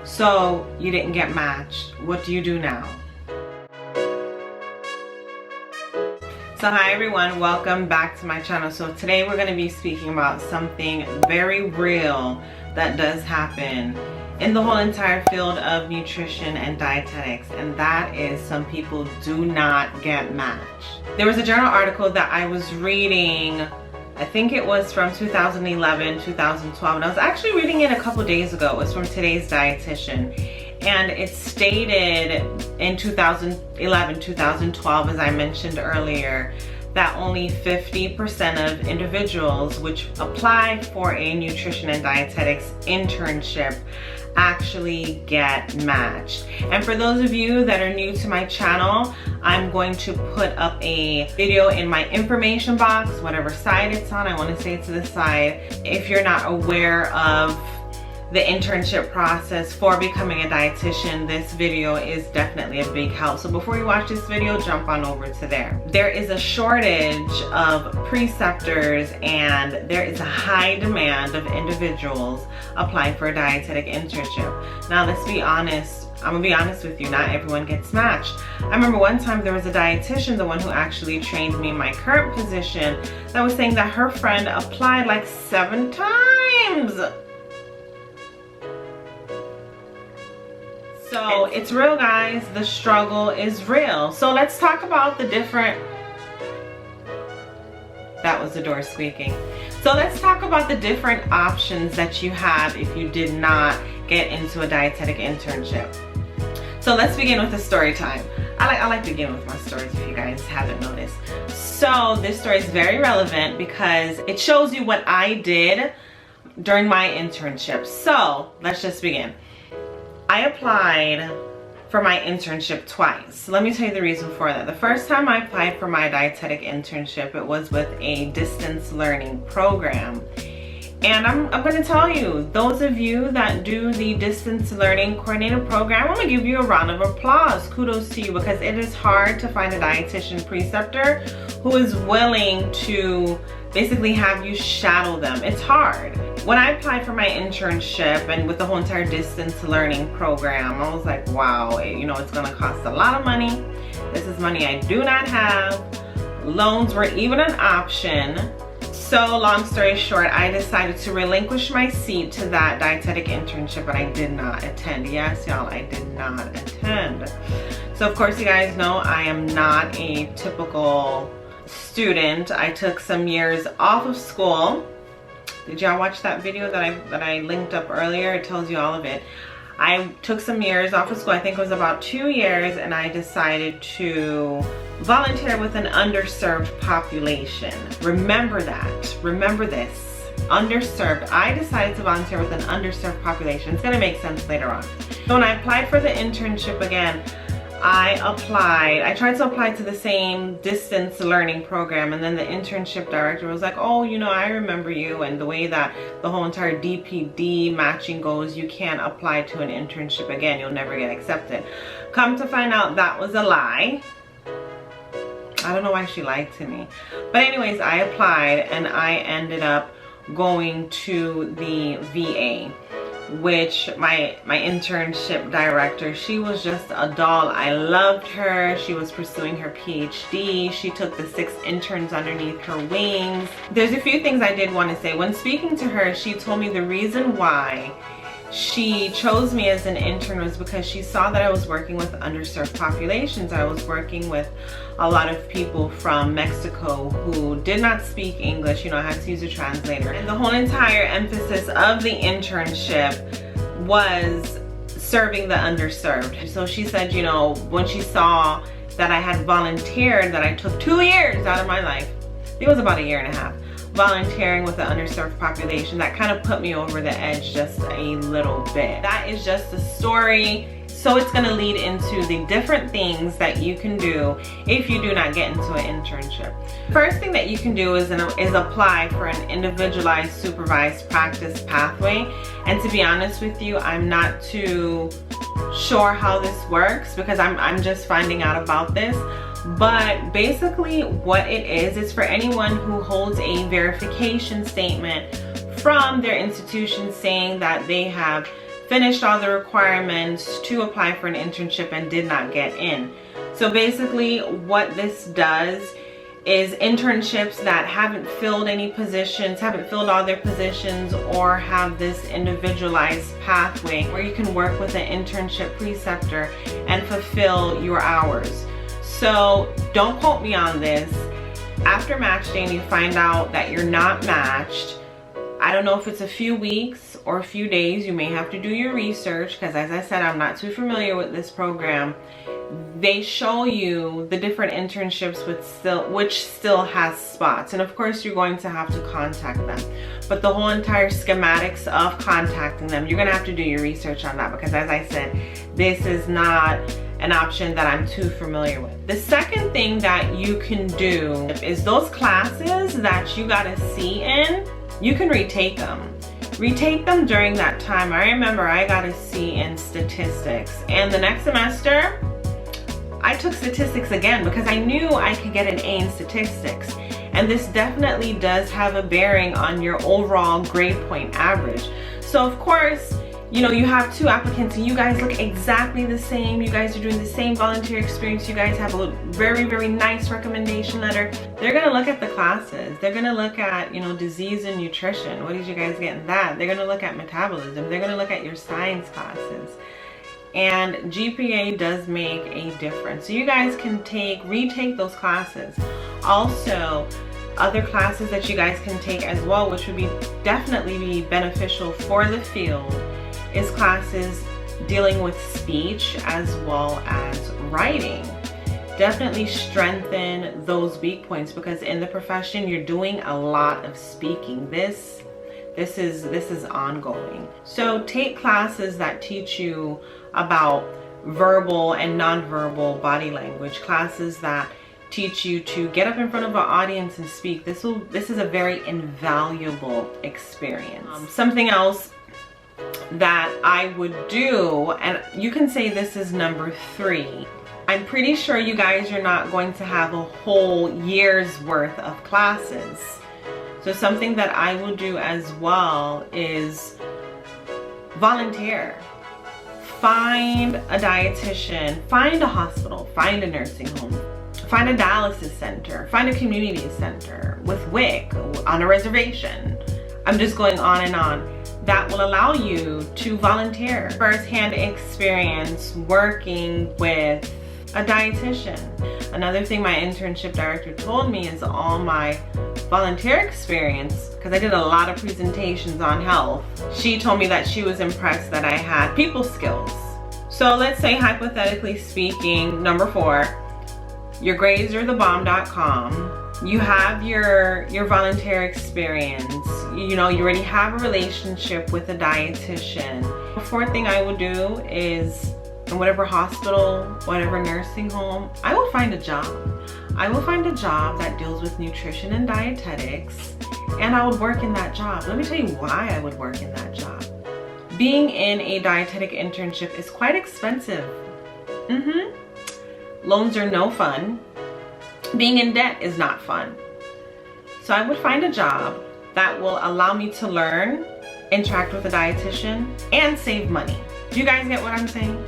So you didn't get matched. What do you do now? So hi everyone, welcome back to my channel. So today we're going to be speaking about something very real that does happen in the whole entire field of nutrition and dietetics, and that is some people do not get matched. There was a journal article that I was reading, I think it was from 2011, 2012, and I was actually reading it a couple days ago. It was from Today's Dietitian, and it stated in 2011, 2012, as I mentioned earlier, that only 50% of individuals which apply for a nutrition and dietetics internship actually get matched. And for those of you that are new to my channel, I'm going to put up a video in my information box, whatever side it's on. I want to say it to the side. If you're not aware of the internship process for becoming a dietitian, this video is definitely a big help. So before you watch this video, jump on over to there. There is a shortage of preceptors and there is a high demand of individuals applying for a dietetic internship. Now let's be honest, I'm gonna be honest with you, not everyone gets matched. I remember one time there was a dietitian, the one who actually trained me in my current position, that was saying that her friend applied like 7 times. So it's real, guys. The struggle is real. So let's talk about the different, that was the door squeaking. So let's talk about the different options that you have if you did not get into a dietetic internship. So let's begin with the story time. I like to begin with my stories if you guys haven't noticed. So this story is very relevant because it shows you what I did during my internship. So let's just begin. I applied for my internship twice. Let me tell you the reason for that. The first time I applied for my dietetic internship, it was with a distance learning program. And I'm going to tell you, those of you that do the distance learning coordinator program, I'm going to give you a round of applause. Kudos to you, because it is hard to find a dietitian preceptor who is willing to basically have you shadow them. It's hard. When I applied for my internship and with the whole entire distance learning program, I was like, wow, you know, it's gonna cost a lot of money. This is money I do not have. Loans were even an option. So long story short, I decided to relinquish my seat to that dietetic internship, but I did not attend. Yes, y'all, I did not attend. So of course, you guys know I am not a typical student. I took some years off of school. Did y'all watch that video that I linked up earlier? It tells you all of it. I took some years off of school. I think it was about 2 years, and I decided to volunteer with an underserved population. Remember that. Remember this. Underserved. I decided to volunteer with an underserved population. It's gonna make sense later on. So when I applied for the internship again, I tried to apply to the same distance learning program, and then the internship director was like, oh, you know, I remember you, and the way that the whole entire DPD matching goes, you can't apply to an internship again, you'll never get accepted. Come to find out, that was a lie. I don't know why she lied to me. But anyways, I applied and I ended up going to the VA, which my internship director, she was just a doll. I loved her. She was pursuing her PhD. She took the 6 interns underneath her wings. There's a few things I did want to say. When speaking to her, she told me the reason why she chose me as an intern was because she saw that I was working with underserved populations. I was working with a lot of people from Mexico who did not speak English. You know, I had to use a translator. And the whole entire emphasis of the internship was serving the underserved. So she said, you know, when she saw that I had volunteered, that I took 2 years out of my life, it was about 1.5 years, volunteering with the underserved population, that kind of put me over the edge just a little bit. That is just the story. So it's going to lead into the different things that you can do if you do not get into an internship. First thing that you can do is apply for an individualized supervised practice pathway. And to be honest with you, I'm not too sure how this works because I'm just finding out about this. But basically what it is for anyone who holds a verification statement from their institution saying that they have finished all the requirements to apply for an internship and did not get in. So basically what this does is internships that haven't filled any positions, haven't filled all their positions, or have this individualized pathway where you can work with an internship preceptor and fulfill your hours. So don't quote me on this. After match day and you find out that you're not matched, I don't know if it's a few weeks or a few days, you may have to do your research, because as I said, I'm not too familiar with this program. They show you the different internships which still has spots, and of course you're going to have to contact them. But the whole entire schematics of contacting them, you're gonna have to do your research on that, because as I said, this is not an option that I'm too familiar with. The second thing that you can do is those classes that you got a C in, you can retake them. Retake them during that time. I remember I got a C in statistics, and the next semester I took statistics again because I knew I could get an A in statistics. And this definitely does have a bearing on your overall grade point average. So of course, you know, you have two applicants and you guys look exactly the same. You guys are doing the same volunteer experience. You guys have a very, very nice recommendation letter. They're gonna look at the classes. They're gonna look at, you know, disease and nutrition. What did you guys get in that? They're gonna look at metabolism. They're gonna look at your science classes. And GPA does make a difference. So you guys can retake those classes. Also, other classes that you guys can take as well, which would definitely be beneficial for the field, is classes dealing with speech as well as writing. Definitely strengthen those weak points, because in the profession you're doing a lot of speaking. This is ongoing. So take classes that teach you about verbal and nonverbal body language, classes that teach you to get up in front of an audience and speak. This is a very invaluable experience. Something else that I would do, and you can say this is number 3. I'm pretty sure you guys are not going to have a whole year's worth of classes. So something that I will do as well is volunteer. Find a dietitian, find a hospital, find a nursing home, find a dialysis center, find a community center with WIC on a reservation. I'm just going on and on. That will allow you to volunteer. First-hand experience working with a dietitian. Another thing my internship director told me is all my volunteer experience, because I did a lot of presentations on health. She told me that she was impressed that I had people skills. So let's say, hypothetically speaking, number 4, your grades are thebomb.com. You have your volunteer experience. You know, you already have a relationship with a dietitian. The 4th thing I would do is, in whatever hospital, whatever nursing home, I will find a job. I will find a job that deals with nutrition and dietetics, and I would work in that job. Let me tell you why I would work in that job. Being in a dietetic internship is quite expensive. Loans are no fun. Being in debt is not fun. So I would find a job that will allow me to learn, interact with a dietitian, and save money. Do you guys get what I'm saying?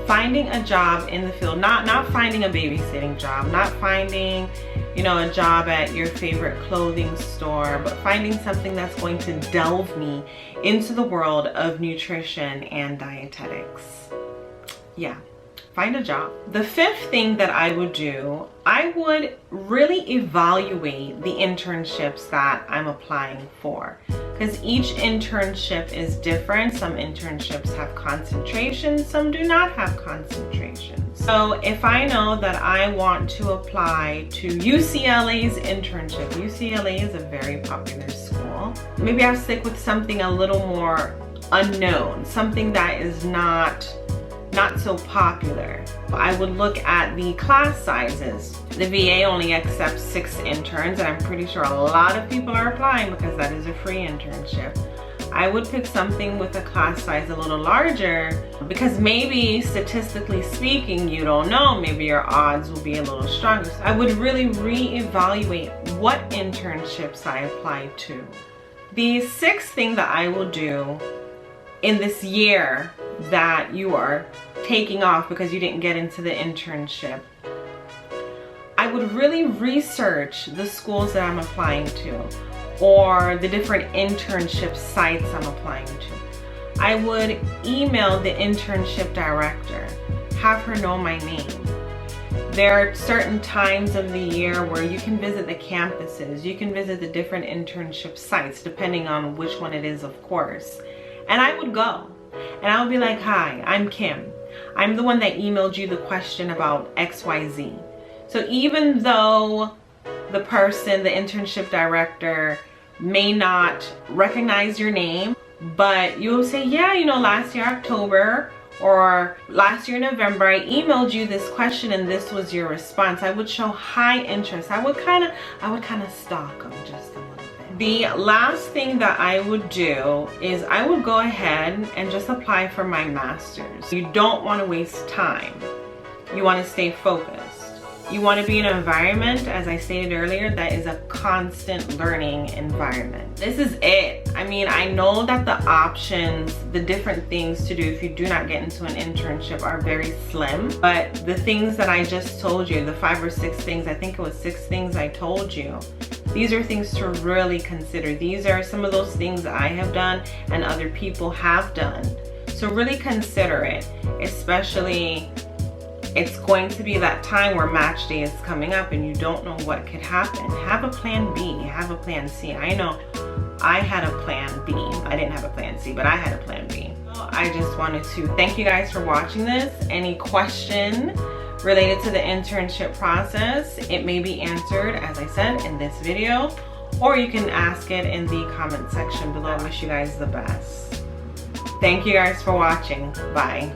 Finding a job in the field, not finding a babysitting job, not finding, you know, a job at your favorite clothing store, but finding something that's going to delve me into the world of nutrition and dietetics. Yeah, find a job. The 5th thing that I would do, I would really evaluate the internships that I'm applying for, because each internship is different. Some internships have concentration, some do not have concentration. So if I know that I want to apply to UCLA's internship, UCLA is a very popular school, maybe I'll stick with something a little more unknown, something that is not so popular. I would look at the class sizes. The VA only accepts 6 interns, and I'm pretty sure a lot of people are applying because that is a free internship. I would pick something with a class size a little larger, because maybe statistically speaking, you don't know, maybe your odds will be a little stronger. So I would really reevaluate what internships I apply to. The 6th thing that I will do in this year that you are taking off because you didn't get into the internship, I would really research the schools that I'm applying to or the different internship sites I'm applying to. I would email the internship director, have her know my name. There are certain times of the year where you can visit the campuses, you can visit the different internship sites depending on which one it is, of course. And I would go and I would be like, hi, I'm Kim. I'm the one that emailed you the question about XYZ. So even though the person, the internship director, may not recognize your name, but you'll say, yeah, you know, last year October or last year November, I emailed you this question and this was your response. I would show high interest. I would kind of stalk them just a little bit. The last thing that I would do is I would go ahead and just apply for my master's. You don't want to waste time. You want to stay focused. You want to be in an environment, as I stated earlier, that is a constant learning environment. This is it. I mean, I know that the options, the different things to do if you do not get into an internship are very slim, but the things that I just told you, the 5 or 6 things, I think it was 6 things I told you, these are things to really consider. These are some of those things that I have done and other people have done. So really consider it, especially it's going to be that time where match day is coming up and you don't know what could happen. Have a plan B, have a plan C. I know I had a plan B. I didn't have a plan C, but I had a plan B. So I just wanted to thank you guys for watching this. Any question related to the internship process, it may be answered, as I said, in this video, or you can ask it in the comment section below. I wish you guys the best. Thank you guys for watching. Bye.